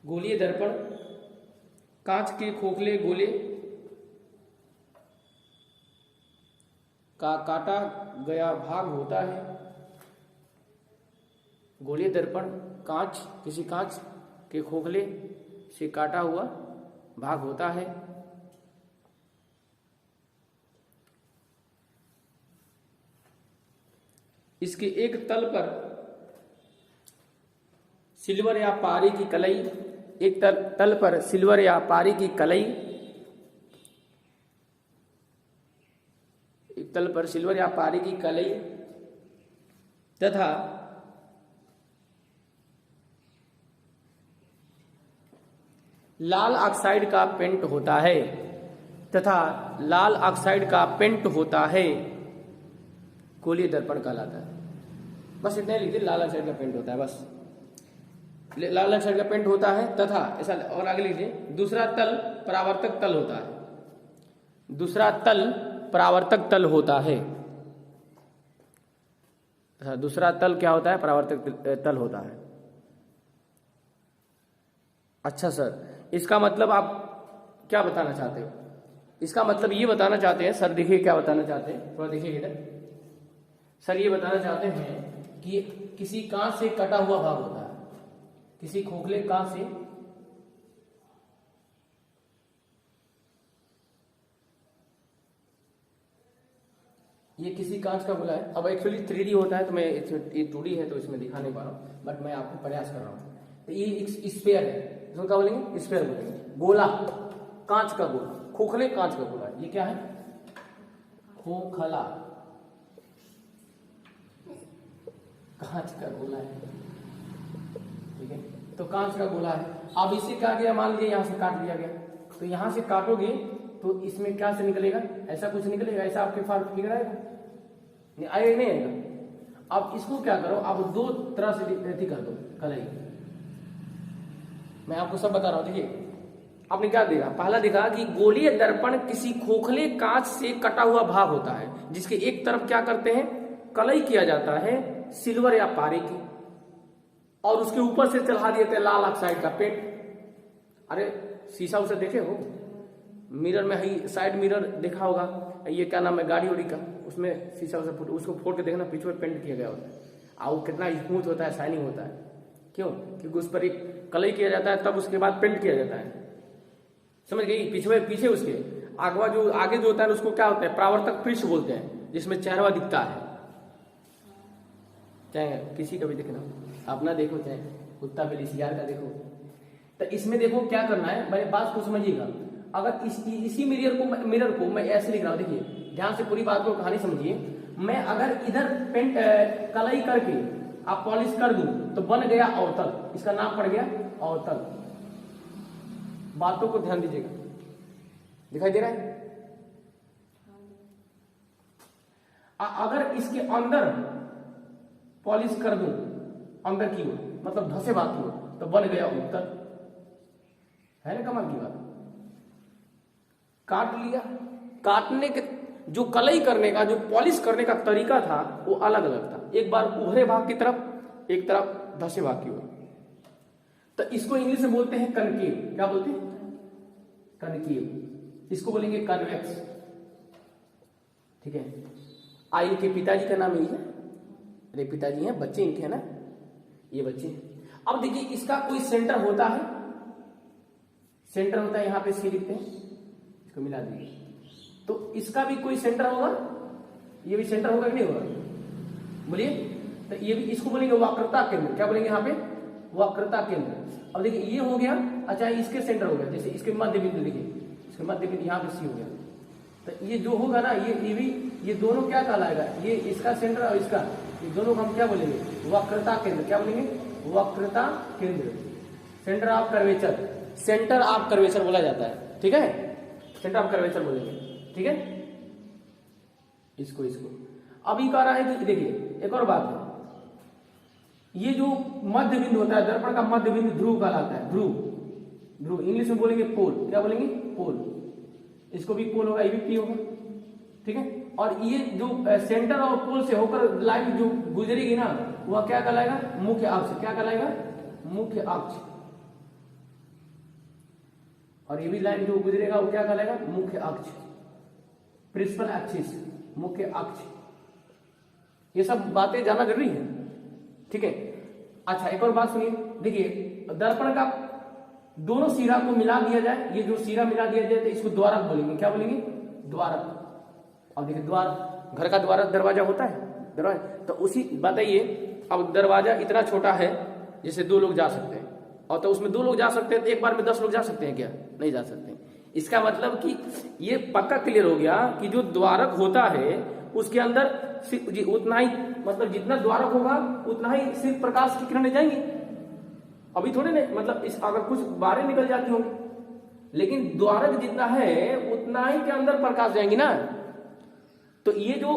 गोलीय दर्पण कांच के खोखले गोले का काटा गया भाग होता है। गोलीय दर्पण किसी कांच के खोखले से काटा हुआ भाग होता है। इसके एक तल पर सिल्वर या पारे की कलई, एक तल पर सिल्वर या पारे की कलई, एक तल पर सिल्वर या पारे की कलई तथा लाल ऑक्साइड का पेंट होता है, गोलीय दर्पण कहलाता है। बस इतना ही लिख दीजिए, लाल ऑक्साइड का पेंट होता है, बस लाल ऑक्साइड का पेंट होता है तथा ऐसा। और आगे लिखिए, दूसरा तल परावर्तक तल होता है, दूसरा तल परावर्तक तल होता है। दूसरा तल क्या होता है? परावर्तक तल होता है। अच्छा सर, इसका मतलब आप क्या बताना चाहते हो? इसका मतलब ये बताना चाहते हैं सर, देखिए क्या बताना चाहते हैं, थोड़ा देखिए इधर। सर ये बताना चाहते हैं कि किसी कांच से कटा हुआ भाग होता है, किसी खोखले कांच से ये किसी कांच का गोला है। अब एक्चुअली 3D होता है तो मैं ये 2D है तो इसमें दिखा नहीं पा रहा हूं, बट मैं आपको प्रयास कर रहा हूं। तो ये स्फीयर है, इसको क्या बोलेंगे? स्फीयर बोलेंगे। गोला, कांच का गोला, खोखले कांच का गोला, ये क्या है? खोखला कांच का गोला है, ठीक है। तो कांच का गोला है। अब इसे क्या किया, मान लीजिए यहां से काट दिया गया, तो यहां से काटोगे तो इसमें क्या से निकलेगा? ऐसा कुछ निकलेगा, ऐसा आपके पास फिगर आएगा? नहीं आएगा, नहीं आएगा। अब इसको क्या करो, आप दो तरह से कर दो कलई। मैं आपको सब बता रहा हूं, देखिए आपने क्या देखा, पहला देखा कि गोलीय दर्पण किसी खोखले कांच से कटा हुआ भाग होता है, जिसके एक तरफ क्या करते हैं, कलई किया जाता है सिल्वर या पारे की, और उसके ऊपर से चढ़ा देते हैं लाल ऑक्साइड का पेंट। अरे शीशा उसे देखे हो, मिरर में ही साइड मिरर देखा होगा, ये क्या नाम है, गाड़ी उड़ी का, उसमें शीशा उसे उसको फोड़ के देखना, पीछे में पेंट किया गया होता है, और वो कितना स्मूथ होता है, शाइनिंग होता है। क्यों? क्योंकि उस पर एक कलई किया जाता है, तब उसके बाद पेंट किया जाता है। समझ गई? पीछे उसके आगे जो होता है उसको क्या होता है, परावर्तक पृष्ठ बोलते हैं, जिसमें चेहरा दिखता है। चाहे किसी का भी देखना, अपना देखो, चाहे कुत्ता बिल्ली शिकार का देखो। तो इसमें देखो क्या करना है, मेरी बात को समझिएगा। अगर इसी मिरर को मैं ऐसे लिख रहा हूं, देखिए ध्यान से पूरी बात को, कहानी समझिए। मैं अगर इधर पेंट कलई करके आप पॉलिश कर दूं तो बन गया अवतल, इसका नाम पड़ गया अवतल। बातों को ध्यान दीजिएगा, दिखाई दे रहा है? अगर इसके अंदर पॉलिश कर दूं, अंदर की ओर, मतलब धसे बात की ओर, तो बन गया उत्तर। है ना कमाल की बात? काट लिया, काटने के जो कलई करने का, जो पॉलिश करने का तरीका था वो अलग अलग था। एक बार उभरे भाग की तरफ, एक तरफ धसे भाग की ओर। तो इसको इंग्लिश में बोलते हैं कनकेव। क्या बोलते हैं? कनकेव। इसको बोलेंगे कन्वेक्स, ठीक है। इनके पिताजी का नाम यही है, अरे पिताजी हैं, बच्चे इनके हैं ना, ये बच्चे हैं। अब देखिए इसका कोई सेंटर होता है, सेंटर होता है, यहां पे सी लिखते हैं, इसको मिला दीजिए। तो इसका भी कोई सेंटर होगा, ये भी सेंटर होगा कि नहीं होगा? बोलिए। तो ये भी, इसको बोलेंगे वक्रता केंद्र। क्या बोलेंगे यहाँ पे? वक्रता केंद्र। अब देखिए ये हो गया, अच्छा इसके सेंटर हो गया, जैसे इसके मध्य बिंदु, देखिए इसके मध्य बिंदु यहाँ पे सी हो गया। तो ये जो होगा ना, ये भी, ये दोनों क्या कहलाएगा, ये इसका सेंटर और इसका, ये दोनों को हम क्या बोलेंगे? वक्रता केंद्र। क्या बोलेंगे? वक्रता केंद्र, centre of curvature, centre of curvature बोला जाता है, ठीक है। सेंटर ऑफ कर्वेचर बोलेंगे, ठीक है। इसको अभी कह रहा है कि देखिए एक और बात है, ये जो मध्य बिंदु होता है दर्पण का, मध्य बिंदु ध्रुव कहलाता है। ध्रुव इंग्लिश में बोलेंगे पोल। क्या बोलेंगे? पोल। इसको भी पोल होगा, ये भी पी होगा, ठीक है। और ये जो सेंटर और पोल से होकर लाइन जो गुजरेगी ना, वह क्या कहलाएगा? मुख्य अक्ष। क्या कहलाएगा? मुख्य अक्ष। और ये भी लाइन जो गुजरेगा वो क्या कहलाएगा? मुख्य अक्ष, प्रिंसिपल एक्सिस, मुख्य अक्ष। ये सब बातें जानना जरूरी है, ठीक है। अच्छा एक और बात सुनिए, देखिए दर्पण का दोनों सिरा को मिला दिया जाए, ये जो सिरा मिला दिया जाए तो इसको द्वारक बोलेंगे। क्या बोलेंगे? द्वारक। और देखिए द्वार, घर का द्वारक दरवाजा होता है, दरवाजा। तो उसी बताइए, अब दरवाजा इतना छोटा है जिससे 2 लोग जा सकते हैं, और तो उसमें 2 लोग जा सकते हैं, तो एक बार में 10 लोग जा सकते हैं क्या? नहीं जा सकते। इसका मतलब कि ये पक्का क्लियर हो गया कि जो द्वारक होता है उसके अंदर सिर्फ उतना ही, मतलब जितना द्वारक होगा उतना ही सिर्फ प्रकाश की किरणें जाएंगी। अभी थोड़े नहीं, मतलब इस अगर कुछ बारें निकल जाती होंगी, लेकिन द्वारक जितना है उतना ही के अंदर प्रकाश जाएंगी ना। तो ये जो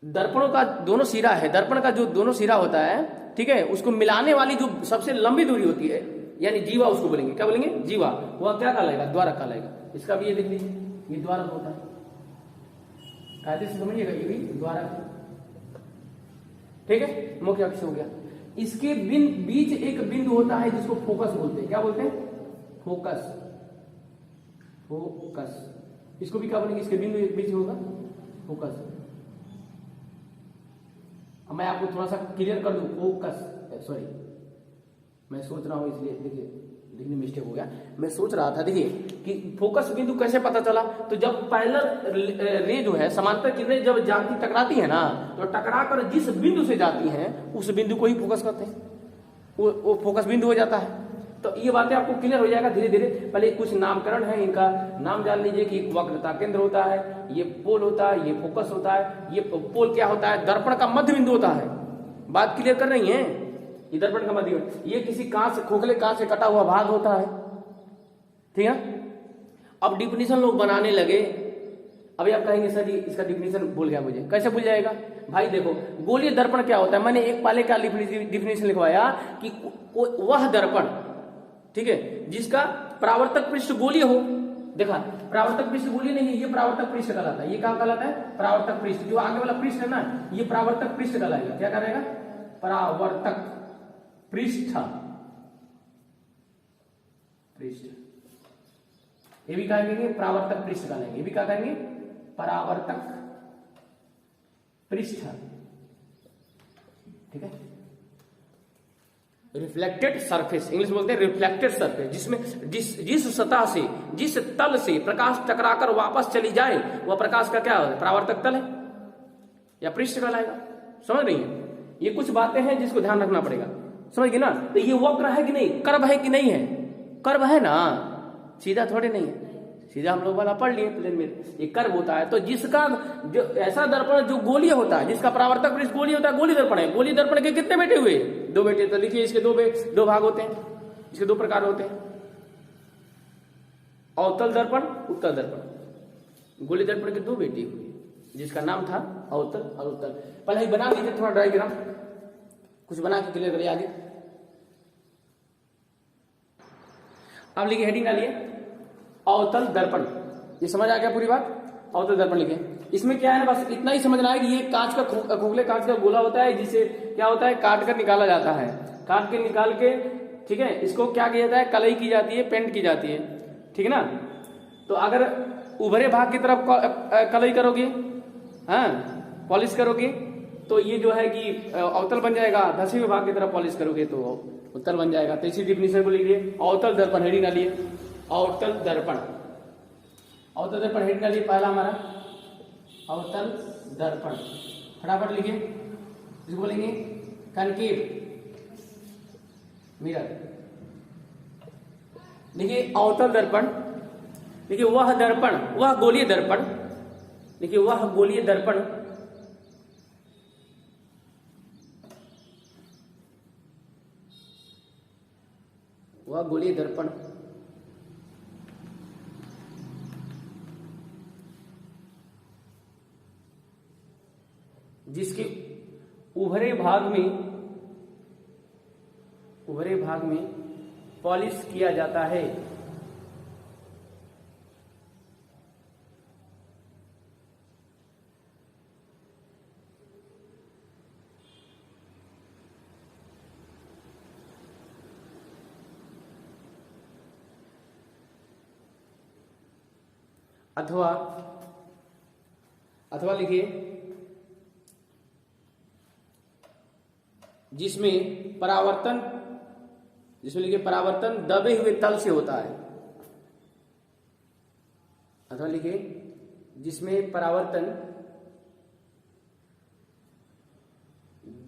दर्पणों का दोनों सिरा है, दर्पण का जो दोनों सिरा होता है, ठीक है, उसको मिलाने वाली जो सबसे लंबी दूरी होती है, यानी जीवा उसको बोलेंगे। क्या बोलेंगे? जीवा। वह क्या कहलाएगा? द्वारक कहलाएगा। इसका भी ये देख लीजिए, ये द्वारक होता है, कायदे से समझिएगा, ये भी द्वारक, ठीक है। मुख्य अक्ष हो गया। इसके बीच एक बिंदु होता है जिसको फोकस बोलते हैं। क्या बोलते हैं? Focus, focus. इसको भी क्या बोलेंगे? इसके बिंदु एक बीच होगा, फोकस। अब मैं आपको थोड़ा सा क्लियर कर दूं, फोकस, सॉरी मैं सोच रहा हूं, इसलिए देखिए मिस्टेक हो गया। मैं सोच रहा था, देखिए कि फोकस बिंदु कैसे पता चला। तो जब पैरेलल रे जो है, समांतर किरणें जब जाती टकराती है ना, तो टकराकर जिस बिंदु से जाती हैं उस बिंदु को ही फोकस करते हैं, वो फोकस बिंदु हो जाता है। तो ये बातें आपको क्लियर हो जाएगा धीरे धीरे। पहले कुछ नामकरण है, इनका नाम जान लीजिए कि वक्रता केंद्र होता है, ये पोल होता है, ये फोकस होता है। ये पोल क्या होता है? दर्पण का मध्य बिंदु होता है। बात क्लियर कर रही है? ये दर्पण का मध्य बिंदु, ये किसी कांच, खोखले कांच से कटा हुआ भाग होता है, ठीक है। अब डिफिनीशन लोग बनाने लगे। अभी आप कहेंगे सर जी इसका डिफिनीशन भूल गया मुझे, कैसे भूल जाएगा भाई? देखो गोलीय दर्पण क्या होता है, मैंने एक पहले क्या डिफिनीशन लिखवाया कि वह दर्पण, ठीक है, जिसका परावर्तक पृष्ठ गोलीय हो। देखा, परावर्तक पृष्ठ गोलीय नहीं है, ये परावर्तक पृष्ठ कहलाता है। ये क्या कहलाता है? परावर्तक पृष्ठ। जो आगे वाला पृष्ठ है ना, ये परावर्तक पृष्ठ कहलाएगा। क्या करेगा? परावर्तक पृष्ठ, पृष्ठ। ये भी कहेंगे परावर्तक पृष्ठ कहलाएंगे। ये भी क्या कहेंगे? परावर्तक पृष्ठ, ठीक है। रिफ्लेक्टेड सरफेस, इंग्लिश बोलते हैं रिफ्लेक्टेड सरफेस, जिसमें जिस सतह से, जिस तल से प्रकाश टकराकर वापस चली जाए वह प्रकाश का क्या है? परावर्तक तल है या पृष्ठ कहलाएगा। समझ रही है? ये कुछ बातें हैं जिसको ध्यान रखना पड़ेगा, समझ गए ना। तो ये वक्र है कि नहीं, कर्व है कि नहीं है? कर्व है ना, सीधा थोड़े नहीं है। सीधा हम लोग वाला पढ़ लिए प्लेन में, ये कर्व होता है। तो जिसका जो ऐसा दर्पण जो गोलीय होता है, जिसका परावर्तक पृष्ठ गोलीय होता है, गोलीय दर्पण है। गोलीय दर्पण के कितने बेटे हुए? 2 बेटे। तो लिखिए इसके 2 भाग होते हैं, इसके 2 प्रकार होते हैं, अवतल दर्पण, उत्तल दर्पण। गोलीय दर्पण के 2 बेटे हुए, जिसका नाम था अवतल और उत्तल। पहले ही बना लीजिए थोड़ा डायग्राम, कुछ बना के क्लियर करिए आगे। अब लिखिए, हेडिंग डालिए अवतल दर्पण। ये समझ आ गया पूरी बात? अवतल दर्पण लिखे। इसमें क्या है, बस इतना ही समझना है कि ये कांच का, खोखले कांच का गोला होता है, जिसे क्या होता है? काट कर निकाला जाता है। काट के निकाल के, ठीक है, इसको क्या किया जाता है? कलई की जाती है, पेंट की जाती है, ठीक है ना। तो अगर उभरे भाग की तरफ कलई करोगे, हाँ, पॉलिश करोगे, तो ये जो है कि अवतल बन जाएगा। धसे हुए भाग की तरफ पॉलिश करोगे तो उत्तल बन जाएगा। तो इसी डिफिनेशन को लिखिए, अवतल दर्पण। हेडिंग डालिए अवतल दर्पण। अवतल दर्पण हेडिंग डालिए पहला हमारा, अवतल दर्पण। फटाफट लिखिए, इसको बोलेंगे कनकेव मिरर। देखिए अवतल दर्पण, देखिए वह दर्पण, वह गोलीय दर्पण, देखिए वह गोलीय दर्पण वह गोलीय दर्पण जिसके उभरे भाग में पॉलिश किया जाता है। अथवा अथवा लिखिए जिसमें परावर्तन दबे हुए तल से होता है। अथवा लिखिए जिसमें परावर्तन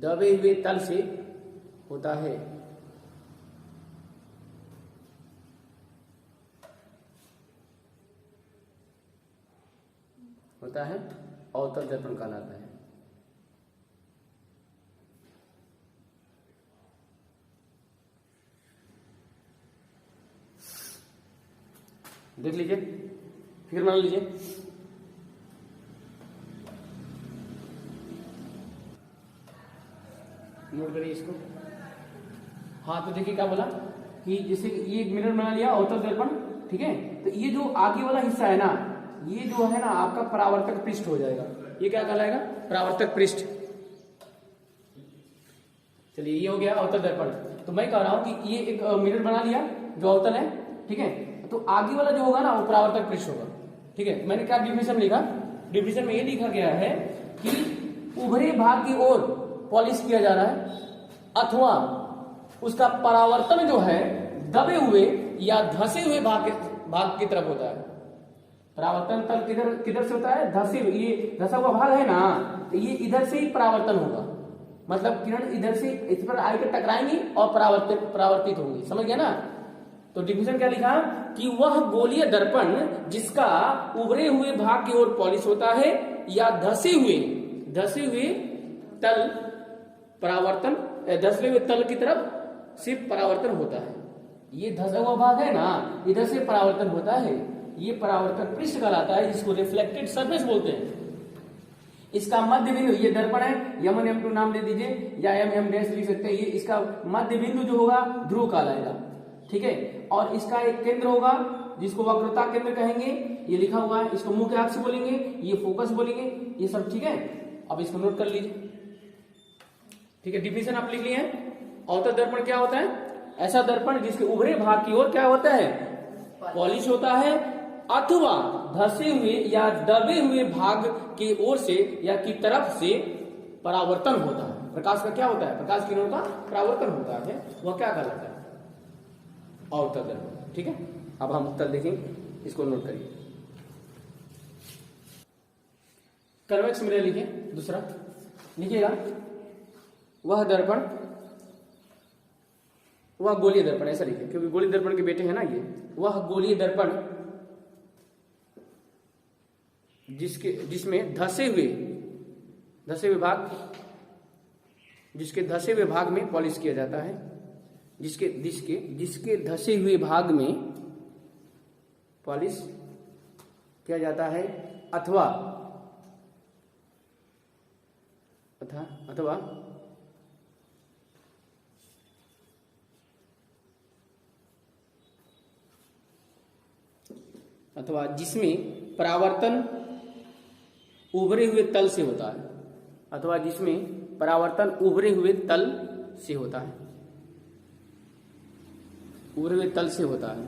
दबे हुए तल से होता है। अवतल दर्पण कहलाता है। देख लीजिए, फिर मान लीजिए नोट करिए इसको। हाँ तो देखिए क्या बोला कि जैसे ये एक मिरर बना लिया अवतल दर्पण, ठीक है। तो ये जो आगे वाला हिस्सा है ना, ये जो है ना आपका परावर्तक पृष्ठ हो जाएगा। ये क्या कहलाएगा? परावर्तक पृष्ठ। चलिए ये हो गया अवतल दर्पण। तो मैं कह रहा हूं कि ये एक मिरर बना लिया जो अवतल है, ठीक है। तो आगे वाला जो होगा ना वो परावर्तक पृष्ठ होगा, ठीक है। मैंने क्या डिफिनेशन लिखा? डिफिनेशन में ये लिखा गया है कि उभरे भाग की ओर पॉलिश किया जा रहा है अथवा उसका परावर्तन जो है दबे हुए या धसे हुए भाग की तरफ होता है। परावर्तन तल किधर से होता है? धसे, ये धसा हुआ भाग है ना, तो ये इधर से ही परावर्तन होगा। मतलब किरण इधर से इस पर आकर टकराएंगी और परावर्तित होंगी, समझ गया ना। तो डिफिनेशन क्या लिखा कि वह गोलीय दर्पण जिसका उभरे हुए भाग की ओर पॉलिश होता है या धसे हुए तल परावर्तन, धसे हुए तल की तरफ से परावर्तन होता है। ये धसा हुआ भाग है ना, इधर से परावर्तन होता है, ये परावर्तक पृष्ठ कहलाता है, जिसको रिफ्लेक्टेड सरफेस बोलते हैं। इसका मध्य बिंदु, ये दर्पण है, M1 M2 नाम दे दीजिए या M डैश लिख सकते हैं। ये इसका मध्य बिंदु जो होगा ध्रुव कहलाएगा, ठीक है। और इसका एक केंद्र होगा जिसको वक्रता केंद्र कहेंगे, ये लिखा हुआ है। इसको मुख्य अक्ष बोलेंगे, ये फोकस बोलेंगे, ये सब ठीक है। अब इसको नोट कर लीजिए, ठीक है। डिफिनेशन आप लिख लिए हैं। अवतल दर्पण क्या होता है? ऐसा दर्पण जिसके उभरे भाग की ओर क्या होता है? पॉलिश होता है अथवा धसे हुए या दबे हुए भाग की ओर से या की तरफ से परावर्तन होता है। प्रकाश का क्या होता है? प्रकाश किरणों का परावर्तन होता है, वह क्या कहलाता है? अवतल दर्पण, ठीक है। अब हम उत्तर देखेंगे, इसको नोट करिए। कन्वेक्स मिरर लिखिए, दूसरा लिखिएगा वह दर्पण, वह गोलीय दर्पण, ऐसा लिखिए क्योंकि गोलीय दर्पण के बेटे हैं ना ये। वह गोलीय दर्पण जिसमें धसे हुए भाग, जिसके धसे हुए भाग में पॉलिश किया जाता है, जिसके धसे हुए भाग में पॉलिश किया जाता है अथवा जिसमें परावर्तन उभरे हुए तल से होता है, अथवा जिसमें परावर्तन उभरे हुए तल से होता है, उभरे हुए तल से होता है,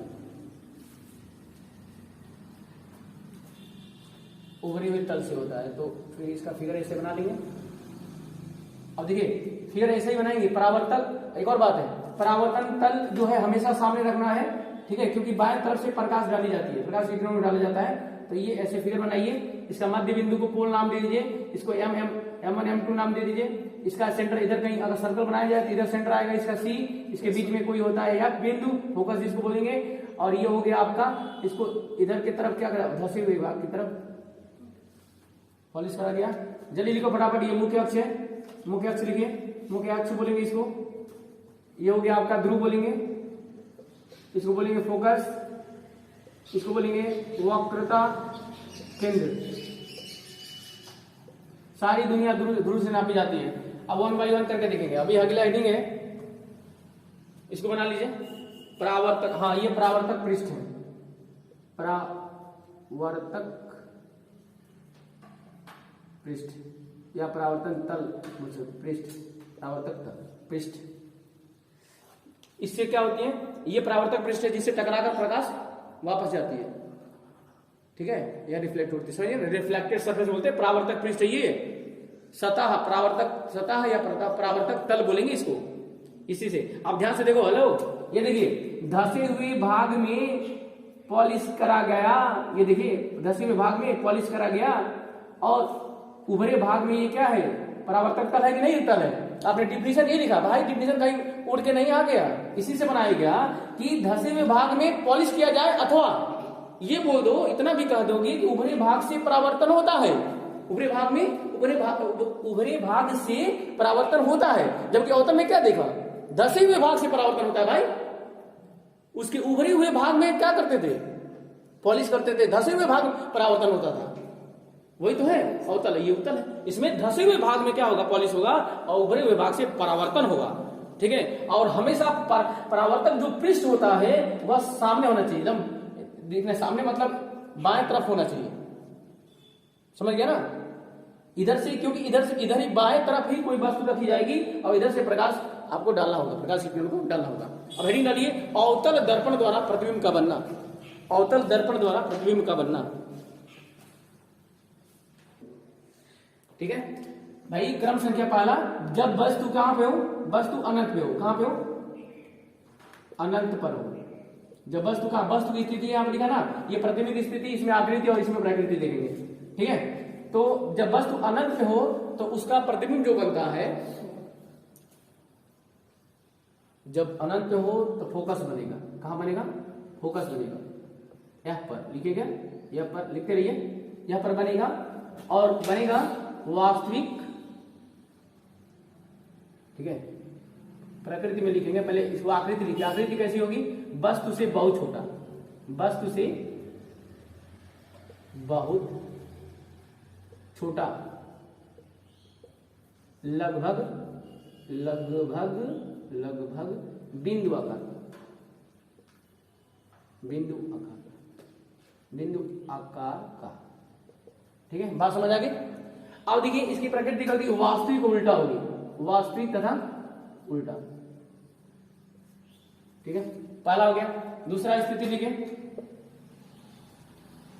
उभरे हुए तल से होता है। तो फिर इसका फिगर ऐसे बना लेंगे। अब देखिए फिगर ऐसे ही बनाएंगे। परावर्तन, एक और बात है, परावर्तन तल जो है हमेशा सामने रखना है, ठीक है, क्योंकि बाएं तरफ से प्रकाश डाली जाती है, प्रकाश किरणों में डाला जाता है। तो ये ऐसे फिगर बनाइए। इसका मध्य बिंदु को पोल नाम दे दीजिए, इसको M1 M2 नाम दे दीजिए। इसका सेंटर इधर कहीं अगर सर्कल बनाया जाए तो इधर सेंटर आएगा इसका C, इसके बीच में कोई होता है F बिंदु, फोकस जिसको बोलेंगे। और ये हो गया आपका, इसको इधर की तरफ क्या करा, धसे हुए भाग की तरफ पॉलिश करा गया। जल्दी लिखो फटाफट। ये मुख्य अक्ष है, मुख्य अक्ष लिखिए, मुख्य अक्ष बोलेंगे इसको। ये हो गया आपका ध्रुव बोलेंगे, इसको बोलेंगे फोकस, इसको बोलेंगे वक्रता केंद्र। सारी दुनिया ध्रुव से नापी जाती है। अब 1 by 1 करके देखेंगे। अभी अगला हेडिंग है, इसको बना लीजिए परावर्तक। हाँ ये परावर्तक पृष्ठ है, परावर्तक पृष्ठ या परावर्तन तल पृष्ठ, परावर्तक तल पृष्ठ। इससे क्या होती है? ये परावर्तक पृष्ठ है जिससे टकराकर प्रकाश वापस जाती है, ठीक है, या रिफ्लेक्ट होती है, समझिए ना, रिफ्लेक्टेड सरफेस बोलते हैं, परावर्तक पृष्ठ ये सतह, परावर्तक सतह या परावर्तक तल बोलेंगे इसको, इसी से। अब ध्यान से देखो, हेलो, ये देखिए धसे हुए भाग में पॉलिश करा गया, ये देखिए धसे हुए भाग में पॉलिश करा गया, और उभरे भाग में ये क्या है, परावर्तक तल है कि नहीं तल है। आपने डिफिनेशन ये लिखा भाई, डिफिनेशन कहीं उड़ के नहीं आ गया, इसी से बनाया गया कि धसे हुए भाग में पॉलिश किया जाए, अथवा ये बोल दो, इतना भी कह दोगे कि उभरे भाग से परावर्तन होता है, उभरे भाग में उभरे भाग से परावर्तन होता है, जबकि अवतल में क्या देखा, धसे हुए भाग से परावर्तन होता है भाई। उसके उभरे हुए भाग में क्या करते थे, पॉलिश करते थे, धसे हुए भाग परावर्तन होता था, वही तो है अवतल है, ये उत्तल है। इसमें धसे हुए भाग में क्या होगा, पॉलिश होगा, और उभरे हुए भाग से परावर्तन होगा, ठीक है। और हमेशा परावर्तक जो पृष्ठ होता है वह सामने होना चाहिए, एकदम देखने सामने, मतलब बाएं तरफ होना चाहिए, समझ गया ना। इधर से, क्योंकि इधर ही बाएं तरफ ही कोई वस्तु रखी जाएगी, और इधर से प्रकाश आपको डालना होगा, प्रकाश की किरण को डालना होगा। अब हेडिंग डालिए, अवतल दर्पण द्वारा प्रतिबिंब का बनना, अवतल दर्पण द्वारा प्रतिबिंब का बनना, ठीक है भाई। क्रम संख्या पहला, जब वस्तु कहां पे हो, वस्तु अनंत पे हो, कहां पे हो, अनंत पर हो। जब वस्तु का, वस्तु की स्थिति यहां पर लिखा ना, ये प्रतिबिंब की स्थिति, इसमें आकृति और इसमें प्रकृति देखेंगे, ठीक है। तो जब वस्तु अनंत पे हो तो उसका प्रतिबिंब जो बनता है, जब अनंत पे हो तो फोकस बनेगा, कहां बनेगा, फोकस बनेगा, एफ पर लिखिएगा, एफ पर लिखते रहिए, यहां पर बनेगा, और बनेगा वास्तविक, ठीक है। प्रकृति में लिखेंगे, पहले इसको आकृति लिखिए, आकृति कैसी होगी, वस्तु से बहुत छोटा, वस्तु से बहुत छोटा, लगभग लगभग लगभग बिंदु आकार, बिंदु आकार, बिंदु आकार का, ठीक है, बात समझ आ गई। अब देखिए इसकी प्रकृति होगी वास्तविक उल्टा होगी, वास्तविक तथा उल्टा, ठीक है, पहला हो गया। दूसरा स्थिति लिखिए,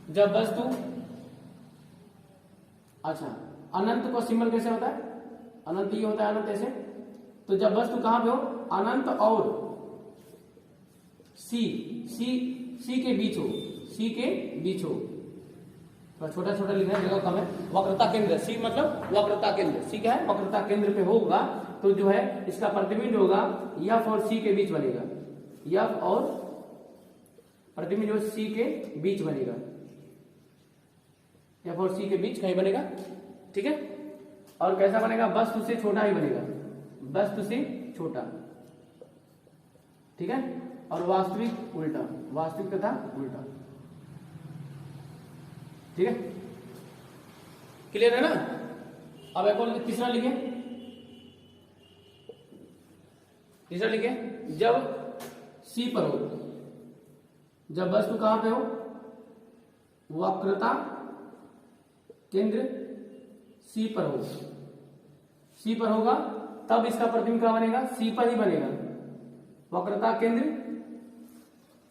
जब वस्तु, अच्छा अनंत को सिंबल कैसे होता है, अनंत ये होता है, अनंत ऐसे, तो जब वस्तु कहां पे हो, अनंत और सी के बीच हो, सी के बीच हो, छोटा छोटा लिखना है, जगह कम है। वक्रता केंद्र, सी मतलब वक्रता केंद्र, सी क्या है, वक्रता केंद्र पे होगा, तो जो है इसका प्रतिबिंब होगा एफ और सी के बीच बनेगा, एफ और प्रतिबिंब जो सी के बीच बनेगा, एफ और सी के बीच कहीं बनेगा, ठीक है। और कैसा बनेगा, वस्तु से छोटा ही बनेगा, वस्तु से छोटा, ठीक है। और वास्तविक उल्टा, वास्तविक तथा उल्टा, ठीक है, क्लियर है ना। अब एक और तीसरा लिखे, तीसरा लिखे, जब सी पर हो, जब वस्तु कहां पे हो, वक्रता केंद्र सी पर हो, सी पर होगा, तब इसका प्रतिबिंब क्या बनेगा, सी पर ही बनेगा, वक्रता केंद्र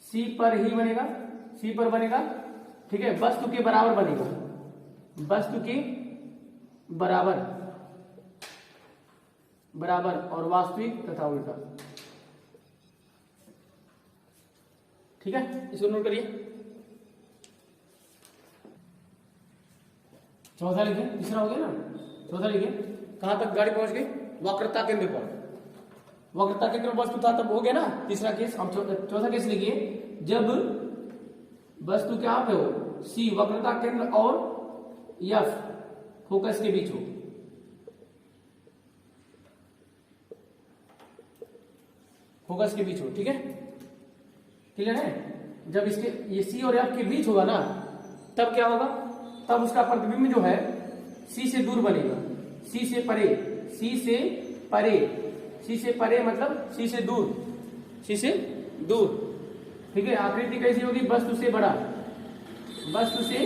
सी पर ही बनेगा, सी पर बनेगा, ठीक है। वस्तु के बराबर बनेगा, वस्तु के बराबर, बराबर, और वास्तविक तथा उल्टा, ठीक है, इसको नोट करिए। चौथा लिखिए, तीसरा हो गया ना, चौथा लिखिए, कहां तक गाड़ी पहुंच गई, वक्रता केंद्र पर, वक्रता केंद्र वस्तु था तब हो गया ना तीसरा केस। हम चौथा केस लिखिए, जब वस्तु क्या पे हो, सी वक्रता केंद्र और एफ फोकस के बीच हो, फोकस के बीच हो, ठीक है, क्लियर है। जब इसके ये सी और एफ के बीच होगा ना, तब क्या होगा, तब उसका प्रतिबिंब जो है सी से दूर बनेगा, सी से परे, सी से परे, सी से परे मतलब सी से दूर, सी से दूर, ठीक है। आकृति कैसी होगी, वस्तु से बड़ा, वस्तु से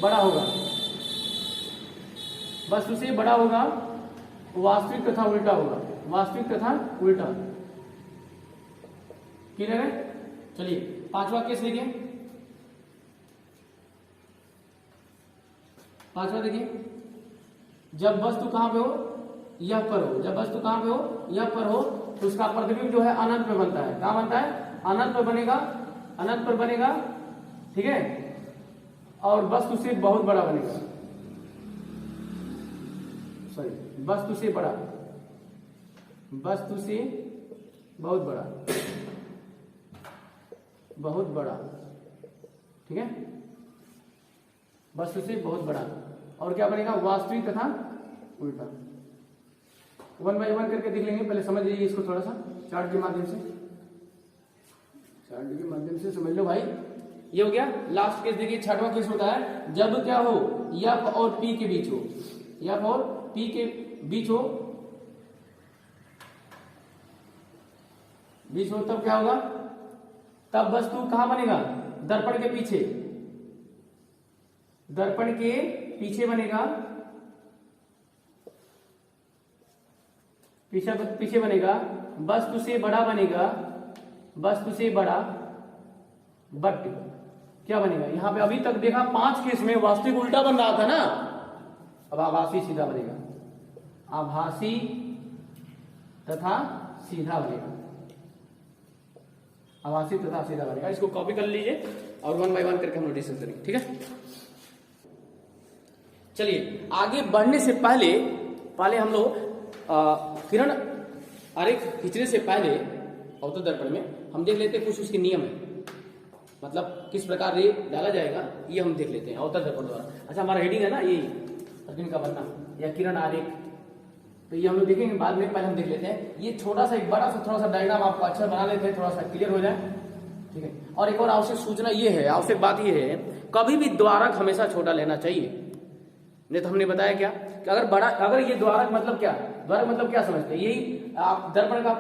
बड़ा होगा, वस्तु से बड़ा होगा, वास्तविक तथा उल्टा होगा, वास्तविक तथा उल्टा, क्लियर है। चलिए पांचवा केस लिखिए, पांचवा देखिए, जब वस्तु कहां पे हो, यह पर हो, जब वस्तु कहां पे हो, यह पर हो, तो उसका प्रतिबिंब जो है अनंत पे बनता है। कहां बनता है? अनंत पर बनेगा, अनंत पर बनेगा, ठीक है, और वस्तु से बहुत बड़ा बनेगा, सॉरी वस्तु से बड़ा, वस्तु से बहुत बड़ा, बहुत बड़ा, ठीक है, वस्तु से बहुत बड़ा। और क्या बनेगा? वास्तविक तथा उल्टा। 1 बाय 1 करके देख लेंगे, पहले समझ लीजिए इसको थोड़ा सा चार्ट के माध्यम से, चार्ट के माध्यम से समझ लो भाई। ये हो गया। लास्ट केस देखिए, छठवां केस होता है जब क्या हो, एफ और पी के बीच हो, एफ और पी के बीच हो, तब क्या होगा? तब वस्तु कहां बनेगा? दर्पण के पीछे, दर्पण के पीछे बनेगा, पीछे बनेगा, वस्तु से बड़ा बनेगा, वस्तु से बड़ा, बट क्या बनेगा? यहां पे अभी तक देखा 5 केस में वास्तविक उल्टा बन रहा था ना, अब आभासी सीधा बनेगा, आभासी तथा सीधा बनेगा, आभासी तथा सीधा बनेगा। इसको कॉपी कर लीजिए और 1 बाय 1 करके हम लोग डिस्कस करेंगे, ठीक है। चलिए आगे बढ़ने से पहले हम लोग किरण आरेख खींचने से पहले अवतल दर्पण में हम देख लेते हैं कुछ उसके नियम है, मतलब किस प्रकार रे डाला जाएगा ये हम देख लेते हैं अवतल दर्पण द्वारा। अच्छा, हमारा हेडिंग है ना ये प्रतिबिंब का बनना या किरण आरेख, तो ये हम लोग देखेंगे बाद में, पहले हम देख लेते हैं ये छोटा सा एक बड़ा सा थोड़ा सा डायग्राम आपको अच्छा बना लेते हैं, थोड़ा सा क्लियर हो जाए, ठीक है। और एक और आवश्यक सूचना ये है, आवश्यक बात ये है, कभी भी द्वारक हमेशा छोटा लेना चाहिए। नहीं तो हमने बताया क्या कि अगर बड़ा, अगर ये द्वारक मतलब क्या, द्वारक मतलब क्या समझते हैं, यही आप दर्पण का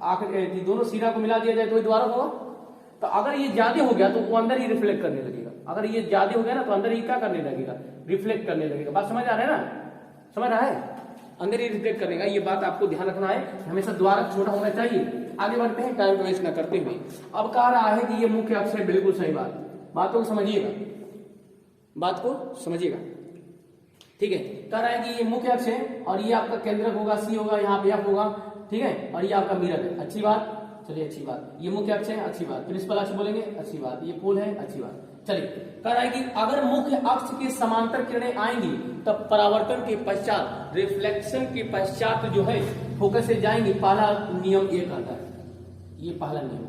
आखिर दोनों सिरा को मिला दिया जाए तो ये द्वारक होगा। तो अगर ये ज्यादा हो गया तो वो अंदर ही रिफ्लेक्ट करने लगेगा, अगर ये ज्यादा हो गया ना तो अंदर ही क्या करने लगेगा? रिफ्लेक्ट करने लगेगा। बात समझ आ रहा है ना? समझ रहा है? अंदर ही रिफ्लेक्ट करेगा। ये बात आपको ध्यान रखना है, हमेशा द्वारक छोटा होना चाहिए। आगे बढ़ते हैं टाइम वेस्ट न करते हुए। अब कह रहा है कि ये मुख्य अक्ष है, बिल्कुल सही बात, बातों को समझिएगा, बात को समझिएगा, ठीक है। कह रहा है कि ये मुख्य अक्ष है और ये आपका केंद्रक होगा, सी होगा, यहाँ पे एफ होगा, ठीक है, और ये आपका मिरर है। अच्छी बात, चलिए अच्छी बात। ये मुख्य अक्ष है, अच्छी बात। प्रिंसिपल अक्ष बोलेंगे, अच्छी बात। ये पोल है, अच्छी बात। चलिए, कह रहा है कि अगर मुख्य अक्ष के समांतर किरणें आएंगी तब परावर्तन के पश्चात, रिफ्लेक्शन के पश्चात जो है फोकस से जाएंगी। पहला नियम ये कहता है, ये पहला नियम,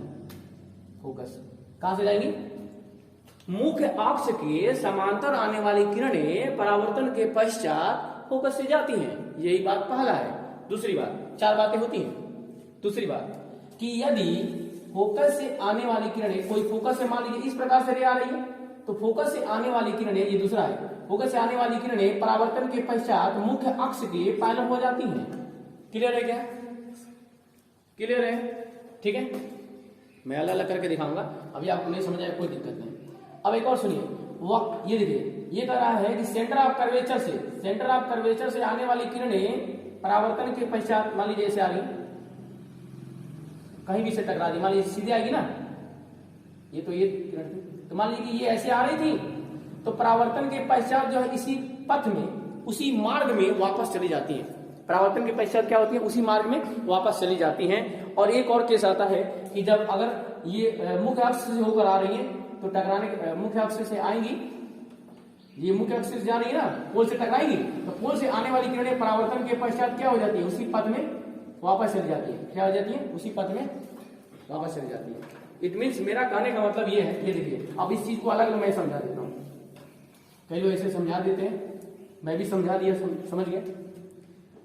फोकस कहां से जाएंगी? मुख्य अक्ष के समांतर आने वाली किरणें परावर्तन के पश्चात फोकस से जाती हैं, यही बात पहला है। दूसरी बात, 4 बातें होती हैं। दूसरी बात कि यदि फोकस से आने वाली किरणें, कोई फोकस से मान लीजिए इस प्रकार से रे आ रही है, तो फोकस से आने वाली किरणें, ये दूसरा है, फोकस से आने वाली किरणें परावर्तन के पश्चात मुख्य अक्ष के पैरेलल हो जाती हैं। क्लियर है क्या? क्लियर है, ठीक है। मैं अलग अलग करके दिखाऊंगा, अभी आपको नहीं समझ आया कोई दिक्कत नहीं। अब एक और सुनिए, वो ये देखिए, ये कह रहा है कि सेंटर ऑफ कर्वेचर से आने वाली किरणें परावर्तन के पश्चात, मान लीजिए ऐसे आ रही, कहीं भी से टकरा दी, मान लीजिए सीधे आएगी ना, ये तो ये किरण थी, तो मान लीजिए कि ये ऐसे आ रही थी, तो परावर्तन के पश्चात जो है इसी पथ में, उसी मार्ग में वापस चली जाती है। परावर्तन के पश्चात क्या होती है? उसी मार्ग में वापस चली जाती हैं। और एक और केस आता है कि जब अगर ये मुख्य अक्ष से होकर आ रही है तो टकराने, मुख्य अक्ष से आएंगी, ये मुख्य अक्ष से जा रही है ना, पोल से टकराएंगी, तो पोल से आने वाली किरणें परावर्तन के पश्चात क्या हो जाती है? उसी पथ में वापस चली जाती है। क्या हो जाती है? उसी पथ में वापस चली जाती है। इट मीन्स, मेरा कहने का मतलब ये है, ये देखिए, अब इस चीज को अलग मैं समझा देता हूँ। कई लोग ऐसे समझा देते हैं, मैं भी समझा दिया, समझ गए,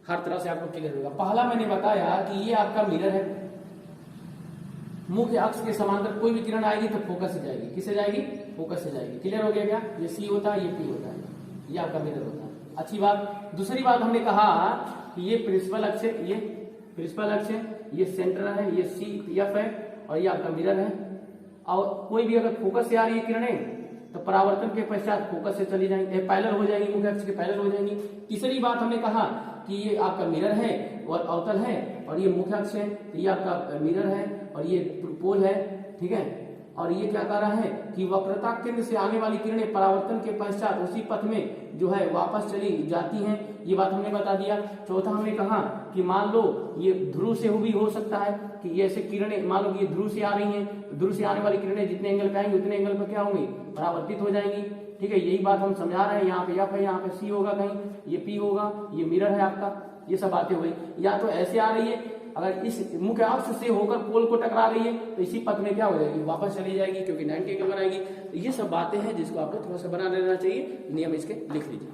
हर तरह से आपको क्लियर होगा। पहला मैंने बताया कि ये आपका मिरर है, मुख्य अक्ष के समांतर कोई भी किरण आएगी तो फोकस से जाएगी। किससे जाएगी? फोकस से जाएगी। क्लियर हो गया क्या? ये सी होता है, ये पी होता है, ये आपका मिरर होता है। अच्छी बात। दूसरी बात हमने कहा कि ये प्रिंसिपल अक्ष है, ये प्रिंसिपल अक्ष है, ये सेंटर है, ये सी एफ है, और ये आपका मिरर है। और कोई भी अगर फोकस से आ रही है किरणें तो परावर्तन के पश्चात फोकस से चली जाएंगी, पैरेलल हो जाएंगी, मुख्य अक्ष के पैरेलल हो जाएंगी। तीसरी बात हमने कहा कि ये आपका मिरर है और अवतल है, और ये मुख्य अक्ष है, तो ये आपका मिरर है और ये पोल है, ठीक है। और ये क्या कह रहा है कि वक्रता केंद्र से आने वाली किरणें परावर्तन के पश्चात उसी पथ में जो है वापस चली जाती हैं, ये बात हमने बता दिया। चौथा हमने कहा कि मान लो ये ध्रुव से भी हो सकता है कि ये ऐसे किरणें, मान लो ये ध्रुव से आ रही हैं, ध्रुव से आने वाली किरणें जितने एंगल पे आएंगी उतने एंगल पे क्या होंगी, परावर्तित हो जाएंगी। ठीक है, यही बात हम समझा रहे हैं। यहाँ पे एफ है, यहाँ पे सी होगा, कहीं ये पी होगा, ये मिरर है आपका, ये सब बातें हो गई। या तो ऐसे आ रही है, अगर इस मुख्य अक्ष से होकर पोल को टकरा रही है तो इसी पथ में क्या हो जाएगी, वापस चली जाएगी, क्योंकि 90 एंगल बनाएगी। तो ये सब बातें हैं जिसको आपको थोड़ा सा बना लेना चाहिए, नियम इसके लिख लीजिए।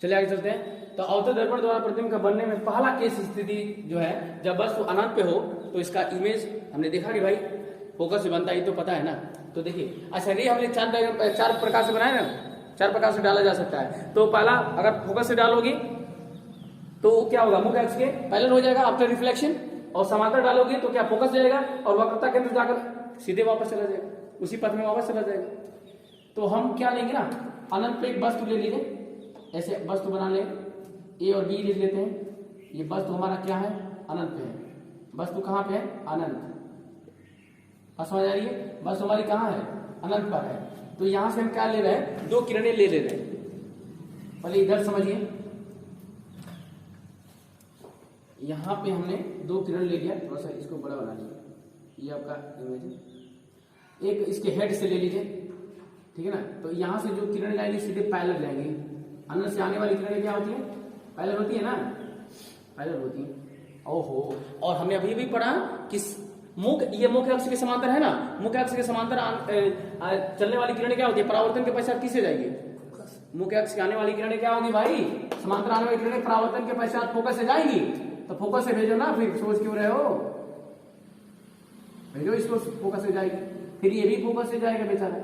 चलिए आगे चलते हैं। तो अवतल दर्पण द्वारा प्रतिबिंब का बनने में पहला केस स्थिति जो है जब वस्तु अनंत पे हो तो इसका इमेज हमने देखा कि भाई फोकस से बनता है, तो पता है ना। तो देखिए, अच्छा ये हमने चार प्रकार से बनाए ना, 4 प्रकार से डाला जा सकता है। तो पहला अगर फोकस से डालोगे तो क्या होगा, मुख्य अक्ष के पैरेलल हो जाएगा आफ्टर रिफ्लेक्शन, और समांतर डालोगे तो क्या फोकस जाएगा और वक्रता केंद्र जाकर सीधे वापस चला जाएगा, उसी पथ में वापस चला जाएगा। तो हम क्या लेंगे ना, अनंत पे एक वस्तु ले लीजिए, ऐसे वस्तु बना ले, ए और बी लिख लेते हैं। ये वस्तु हमारा क्या है, अनंत पे है। वस्तु कहाँ पे है, अनंत। समझ आ रही है, वस्तु हमारी कहाँ है, अनंत पर है। तो यहां से हम क्या ले रहे हैं, 2 किरणें ले रहे हैं। पहले इधर समझिए, यहां पे हमने 2 किरण ले लिया, थोड़ा सा इसको बड़ा बना लीजिए, ये आपका इमेज है। एक इसके हेड से ले लीजिए, ठीक है ना। तो यहां से जो किरण जाएंगी सीधे पैरेलल जाएंगी। अनंत से आने वाली किरणें क्या होती है, पैरेलल होती है ना, पैरेलल होती है। ओहो, और हमने अभी भी पढ़ा कि ये मुख्य अक्ष के समांतर है ना, मुख्य अक्ष के समांतर चलने वाली किरणें क्या होती है, परावर्तन के पश्चात किससे जाएगी, मुख्य अक्ष के आने वाली किरणें क्या होगी भाई, समांतर आने वाली किरणें परावर्तन के पश्चात फोकस से जाएंगी। तो फोकस से भेजो ना, फिर सोच क्यों रहे हो, भेजो इसको, फोकस से जाएगी, फिर ये भी फोकस से जाएगा बेचारा।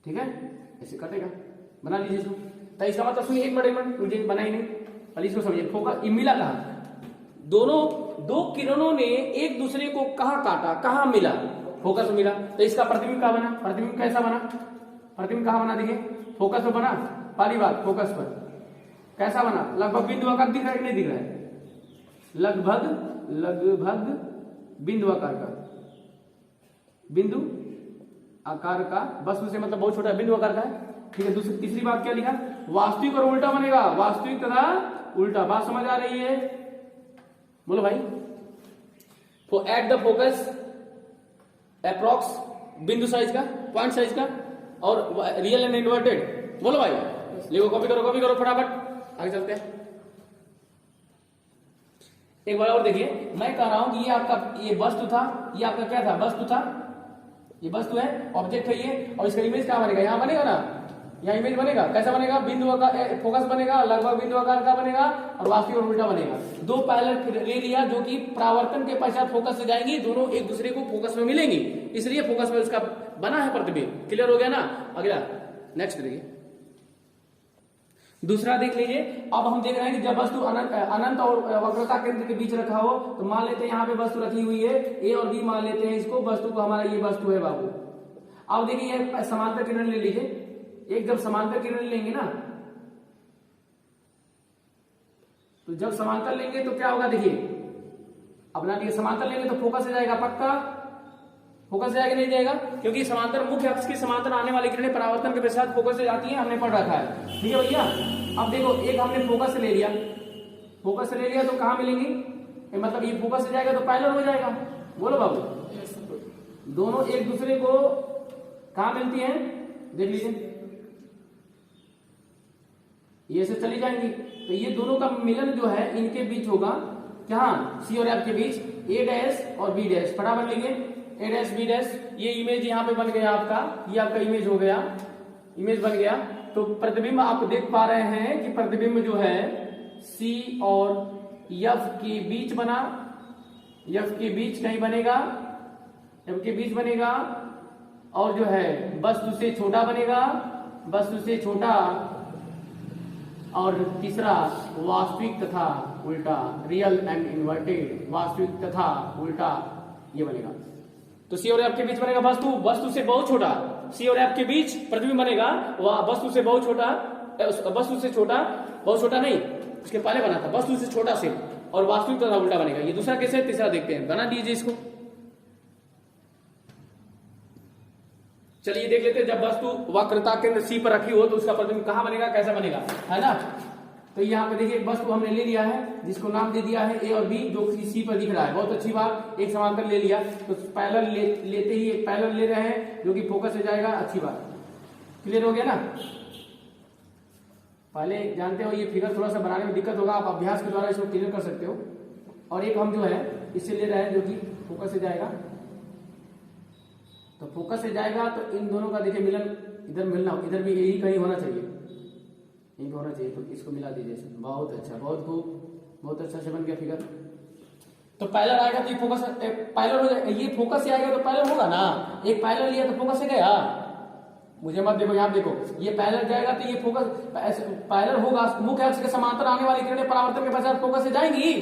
ठीक है, ऐसे कटेगा, बना लीजिए इसको। तो इसका मतलब सुनिए, एक मिनट मुझे बना ही नहीं, पहले इसको समझिए। फोकस मिला कहा, दोनों 2 किरणों ने एक दूसरे को कहां काटा, कहां मिला, फोकस में मिला। तो इसका प्रतिबिंब कहां बना, प्रतिबिंब कैसा बना, प्रतिबिंब कहां बना, देखिए फोकस पर बना। पहली बात, फोकस पर कैसा बना, लगभग बिंदु आकार दिख रहा है कि नहीं दिख रहा है, लगभग बिंदु आकार का, बिंदु आकार का, वस्तु से मतलब बहुत छोटा बिंदु आकार का है। ठीक है, दूसरी तीसरी बात क्या लिखा, वास्तविक और उल्टा बनेगा, वास्तविक तथा उल्टा। बात समझ आ रही है, बोलो भाई। तो एट द फोकस अप्रॉक्स बिंदु साइज का, पॉइंट साइज का, और रियल एंड इन्वर्टेड, बोलो भाई, लिखो, कॉपी करो फटाफट, आगे चलते हैं। एक बार और देखिए, मैं कह रहा हूं कि ये आपका ये वस्तु था, ये आपका क्या था, वस्तु था, ये वस्तु है, ऑब्जेक्ट है ये, और इसका इमेज क्या बनेगा, यहां बनेगा ना, यहाँ इमेज बनेगा, कैसा बनेगा, बिंदु आकार, फोकस बनेगा, लगभग बिंदु आकार का बनेगा, और वास्तविक और उल्टा बनेगा। 2 पैरेलल ले लिया जो कि परावर्तन के पश्चात फोकस से जाएंगी, दोनों एक दूसरे को फोकस में मिलेंगी, इसलिए फोकस में उसका बना है प्रतिबिंब। क्लियर हो गया ना। अगला नेक्स्ट देखिए, दूसरा देख लीजिए। अब हम देख रहे हैं कि जब वस्तु अनंत और वक्रता केंद्र के बीच रखा हो, तो मान लेते हैं यहाँ पे वस्तु रखी हुई है, ए और बी मान लेते हैं इसको, वस्तु को हमारा ये वस्तु है बाबू। अब देखिए ये समांतर किरण ले लीजिए, एक जब समांतर किरण लेंगे ना, तो जब समांतर लेंगे तो क्या होगा, देखिए अपना देखिए, समांतर लेंगे तो फोकस से जाएगा, पक्का फोकस से जाएगा नहीं जाएगा, क्योंकि समांतर मुख्य अक्ष की समांतर आने वाली किरणें परावर्तन के पश्चात फोकस से जाती हैं, हमने पढ़ रखा है। ठीक है भैया, अब देखो एक हमने फोकस से ले लिया, फोकस से ले लिया तो कहां मिलेंगी, मतलब ये फोकस से जाएगा तो पैरेलल हो जाएगा, बोलो बाबू। दोनों एक दूसरे को कहां मिलती हैं, देख लीजिए, ये से चली जाएंगी, तो ये दोनों का मिलन जो है इनके बीच होगा, क्या, सी और एफ के बीच, ए डैश और बी डैश, फटाफट लिखिए, ए डैश बी डैश। ये इमेज यहाँ पे बन गया आपका, ये आपका इमेज हो गया, इमेज बन गया। तो प्रतिबिंब आप देख पा रहे हैं कि प्रतिबिंब जो है सी और एफ के बीच बना, एफ के बीच कहीं बनेगा, एफ के बीच बनेगा, और जो है वस्तु से छोटा बनेगा, वस्तु से छोटा, और तीसरा वास्तविक तथा उल्टा, रियल एंड इन्वर्टेड, वास्तविक तथा उल्टा, ये बनेगा। तो सी और एफ के बीच बनेगा वस्तु, वस्तु से बहुत छोटा, सी और एफ के बीच प्रतिबिंब बनेगा, वस्तु से बहुत छोटा, वस्तु से छोटा, बहुत छोटा नहीं, उसके पहले बना था, वस्तु से छोटा सेट और वास्तविक तथा उल्टा बनेगा। ये दूसरा केस है। तीसरा देखते हैं, बना दीजिए इसको। चलिए देख लेते हैं, जब वस्तु वक्रता केंद्र सी पर रखी हो तो उसका प्रतिबिंब कहां बनेगा, कैसा बनेगा, है ना। तो यहाँ पे देखिए, एक वस्तु हमने ले लिया है जिसको नाम दे दिया है ए और बी, जो सी पर दिख रहा है, बहुत अच्छी बात। एक समांतर ले लिया तो पैरेलल लेते ही एक पैरेलल ले रहे हैं जो कि फोकस से जाएगा, अच्छी बात। क्लियर हो गया ना। पहले जानते हो ये फिगर थोड़ा सा बनाने में दिक्कत होगा, आप अभ्यास के द्वारा इसको क्लियर कर सकते हो। और एक हम जो है इससे ले रहे हैं जो कि फोकस से जाएगा, तो फोकस से जाएगा तो इन दोनों का देखिए मिलन, इधर मिलना, इधर भी यही कहीं होना चाहिए, यही होना चाहिए, तो इसको मिला दीजिए। बहुत अच्छा, बहुत खूब, बहुत अच्छा से बन गया फिगर। तो पैरेलल आएगा तो ये फोकस पैरेलल हो जाएगा, ये फोकस से आएगा तो पैरेलल होगा ना। एक पैरेलल लिया तो फोकस से गया, मुझे मत देखो, यहाँ देखो, ये पैरेलल जाएगा तो ये फोकस पैरेलल होगा, मुख्य अक्ष के समांतर आने वाली किरणें परावर्तन के पश्चात फोकस से जाएंगी।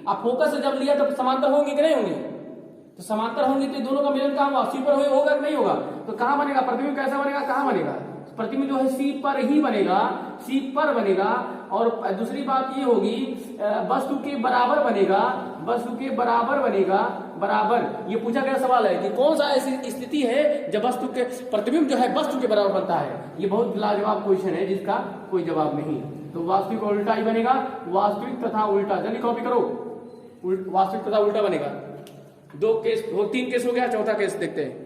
अब फोकस से जब लिया तो समांतर होंगी कि नहीं होंगी, तो समांतर होंगी तो दोनों का मिलन कहां होगा, सी पर होगा कि नहीं होगा। तो कहां बनेगा प्रतिबिंब, कैसा बनेगा, कहां बनेगा, प्रतिबिंब जो है सी पर ही बनेगा, सी पर बनेगा। और दूसरी बात ये होगी, वस्तु के बराबर बनेगा, वस्तु के बराबर बनेगा, बराबर। ये पूछा गया सवाल है कि कौन सा ऐसी स्थिति है जब वस्तु के प्रतिबिंब जो है वस्तु के बराबर बनता है। ये बहुत लाजवाब क्वेश्चन है जिसका कोई जवाब नहीं। तो वास्तविक और उल्टा ही बनेगा, वास्तविक तथा उल्टा, जल्दी कॉपी करो, वास्तविक तथा उल्टा बनेगा। दो केस, तीन केस हो गया, चौथा केस देखते हैं।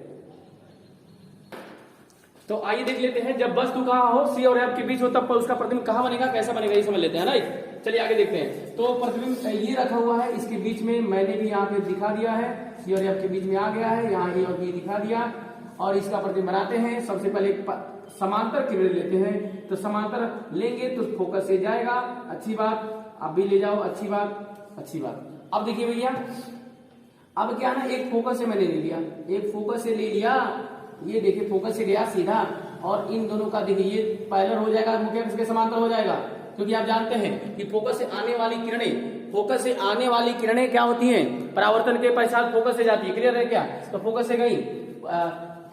तो आइए देख लेते हैं, जब वस्तु कहां हो, सी और एफ के बीच हो, तब उसका प्रतिबिंब कहां बनेगा, कैसा बनेगा, ये समझ लेते हैं, राइट। चलिए आगे देखते हैं। तो प्रतिबिंब ये रखा हुआ है, इसके बीच में मैंने भी यहाँ पे दिखा दिया है, सी और एफ के बीच में आ गया है, यहाँ ए और बी दिखा दिया। और इसका प्रतिबिंब बनाते हैं। सबसे पहले समांतर किरण लेते हैं, तो समांतर लेंगे तो फोकस से जाएगा, अच्छी बात। आप भी ले जाओ, अच्छी बात, अच्छी बात। अब देखिए भैया, अब क्या ना, एक फोकस से मैंने ले लिया, एक फोकस से ले लिया, ये देखिए फोकस से गया सीधा, और इन दोनों का देखिए ये पैरेलल हो जाएगा, मुख्य अक्ष के समांतर हो जाएगा। क्योंकि आप जानते हैं कि फोकस से आने वाली किरणें, फोकस से आने वाली किरणें क्या होती हैं, परावर्तन के पश्चात फोकस से जाती है। क्लियर है क्या। तो फोकस से गई,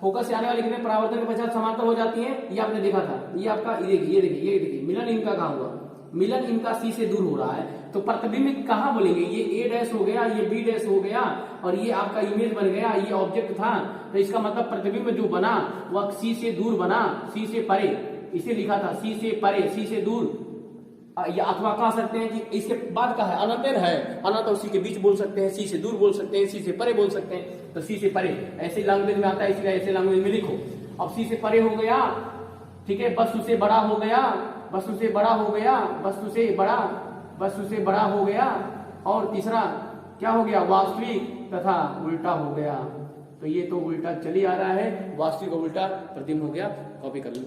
फोकस से आने वाली किरणें परावर्तन के पश्चात समांतर हो जाती हैं, ये आपने देखा था। ये आपका ये देखिए मिलन इनका कहां हुआ, मिलन इनका सी से दूर हो रहा है। तो प्रतिबिंब कहां बोलेंगे, ये ए डैश हो गया, ये बी डैश हो गया, और ये आपका इमेज बन गया, ये ऑब्जेक्ट था। तो इसका मतलब प्रतिबिंब जो बना वह सी से दूर बना, सी से परे, इसे लिखा था सी से परे, सी से दूर। या अथवा कह सकते हैं कि इसके बाद का है अनंत है, अनंत और सी के बीच बोल सकते हैं, सी से दूर बोल सकते हैं, सी से परे बोल सकते हैं। तो सी से परे ऐसे लैंग्वेज में आता है, इसलिए ऐसे लैंग्वेज में लिखो। अब सी से परे हो गया, ठीक है, वस्तु से बड़ा हो गया, वस्तु से बड़ा हो गया, वस्तु से बड़ा, वस्तु से बड़ा हो गया। और तीसरा क्या हो गया, वास्तविक तथा उल्टा हो गया। तो ये तो उल्टा चली आ रहा है, वास्तविक और उल्टा प्रतिबिंब हो गया। कॉपी कर लो।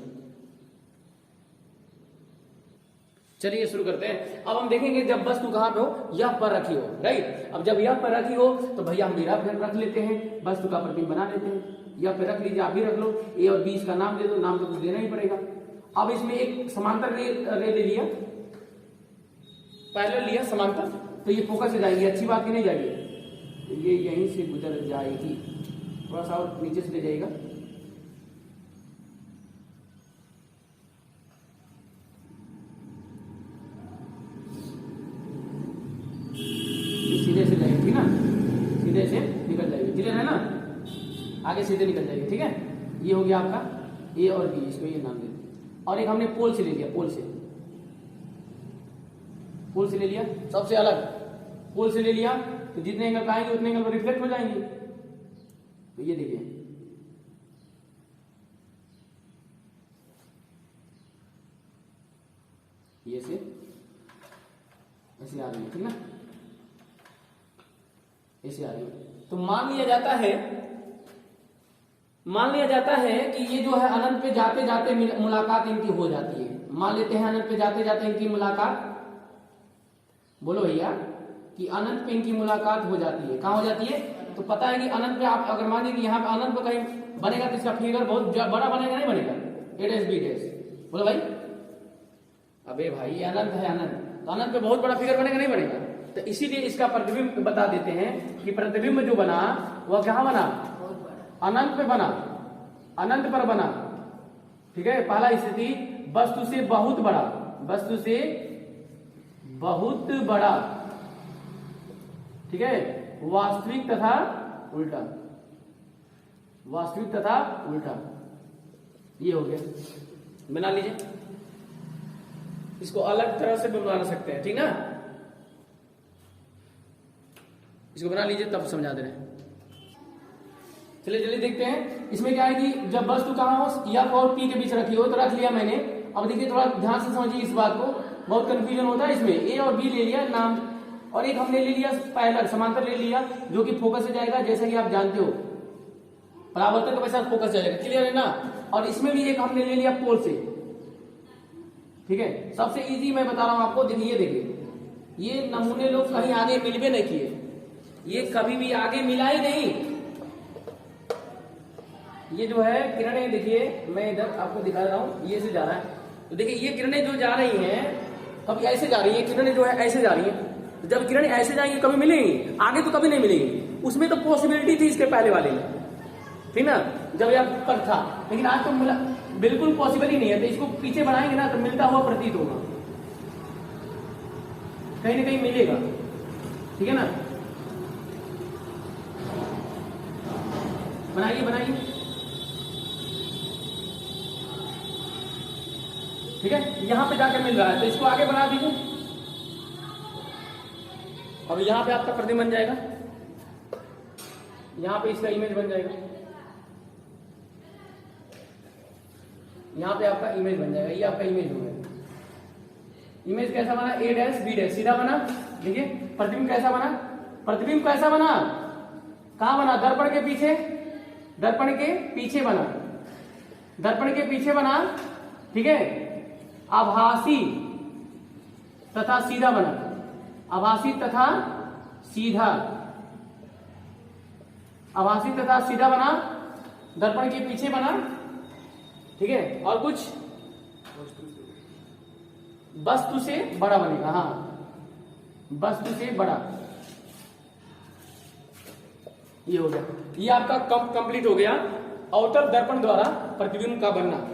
चलिए शुरू करते हैं। अब हम देखेंगे जब वस्तु कहां पे हो, यह पर रखी हो, राइट। अब जब यह पर रखी हो तो भैया हम मेरा फिर रख लेते हैं, वस्तु का प्रतिबिंब बना लेते हैं। यह पे रख लीजिए, आप भी रख लो, ए और बी इसका नाम दे दो, नाम तो कुछ देना ही पड़ेगा। अब इसमें एक समांतर रे ले लिया, पैरेलल लिया समांतर, तो ये फोकस से जाएगी, अच्छी बात की नहीं जाएगी, तो ये यहीं से गुजर जाएगी, थोड़ा सा और नीचे से ले जाएगा, सीधे से जाएगी, ठीक ना, सीधे से निकल जाएगी, क्लियर है ना, आगे सीधे निकल जाएगी, ठीक है। ये हो गया आपका ए और बी, इसको ये नाम दे दिया। और एक हमने पोल से ले लिया, पोल से ले लिया, सबसे अलग पोल से ले लिया, तो जितने एंगल पे आएंगे उतने एंगल पर रिफ्लेक्ट हो जाएंगे। तो ये देखिए, ये से ऐसे आ रही है, ठीक ना, ऐसे आ रही है। तो मान लिया जाता है कि ये जो है अनंत पे जाते जाते मुलाकात इनकी हो जाती है। मान लेते हैं अनंत पे जाते जाते इनकी मुलाकात, बोलो भैया, कि अनंत पे इनकी मुलाकात हो जाती है। कहां हो जाती है, तो पता है कि अनंत पे आप अगर मान लीजिए यहाँ पे अनंत पे कहीं बनेगा तो इसका फिगर बहुत बड़ा बनेगा, नहीं बनेगा, ए डैश बी डैश, बोलो भाई। अबे भाई ये अनंत है, अनंत, तो अनंत पे बहुत बड़ा फिगर बनेगा, नहीं बनेगा। तो इसीलिए इसका प्रतिबिंब बता देते हैं कि प्रतिबिंब जो बना वह कहां बना, अनंत पे बना, अनंत पर बना, ठीक है। पहला स्थिति वस्तु से बहुत बड़ा, वस्तु से बहुत बड़ा, ठीक है, वास्तविक तथा उल्टा, वास्तविक तथा उल्टा, ये हो गया। बना लीजिए, इसको अलग तरह से बना सकते हैं, ठीक ना, इसको बना लीजिए तब समझा दे रहे हैं। चलिए जल्दी देखते हैं इसमें क्या है कि जब वस्तु कहाँ हो, एफ और पी के बीच रखी हो तो रख लिया मैंने। अब देखिए थोड़ा ध्यान से समझिए इस बात को, बहुत कंफ्यूजन होता है इसमें। ए और बी ले लिया नाम, और एक हमने ले लिया पैरेलल समांतर ले लिया, जो कि फोकस से जाएगा, जैसा कि आप जानते हो परावर्तक के वैसा फोकस जाएगा, क्लियर है ना। और इसमें भी एक हमने ले लिया पोल से, ठीक है। सबसे इजी मैं बता रहा हूं आपको, देखिए ये नमूने लोग कहीं आगे मिलवे नहीं किए, ये कभी भी आगे मिला ही नहीं। ये जो है किरणें, देखिए मैं इधर आपको दिखा रहा हूं, ये से जा रहा है, तो देखिए ये किरणें जो जा रही हैं कभी ऐसे जा रही है, किरणें जो है ऐसे जा रही है। तो जब किरणें ऐसे जाएंगी कभी मिलेंगी, आगे तो कभी नहीं मिलेंगी। उसमें तो पॉसिबिलिटी थी इसके पहले वाले में, ठीक ना, जब यह पर था, लेकिन आज तो मिला बिल्कुल पॉसिबल ही नहीं है। तो इसको पीछे बढ़ाएंगे ना तो मिलता हुआ प्रतीत होगा, कहीं ना कहीं मिलेगा, ठीक है ना। बनाइए, ठीक है, यहां पे जाके मिल रहा है तो इसको आगे बढ़ा दीजिए, और यहां पे आपका प्रतिबिंब बन जाएगा, यहां पे इसका इमेज बन जाएगा, यहां पे आपका इमेज बन जाएगा, ये आपका इमेज हो गया। इमेज कैसा बना, ए डैश बी डैश सीधा बना। देखिए प्रतिबिंब कैसा बना, प्रतिबिंब कैसा बना, कहां बना, दर्पण के पीछे, दर्पण के पीछे बना, दर्पण के पीछे बना, ठीक है। आभासी तथा सीधा बना, आभासी तथा सीधा, आभासी तथा सीधा बना, दर्पण के पीछे बना, ठीक है। और कुछ वस्तु से बड़ा बनेगा, हाँ वस्तु से बड़ा, ये हो गया। ये आपका कंप्लीट हो गया अवतल दर्पण द्वारा प्रतिबिंब का बनना।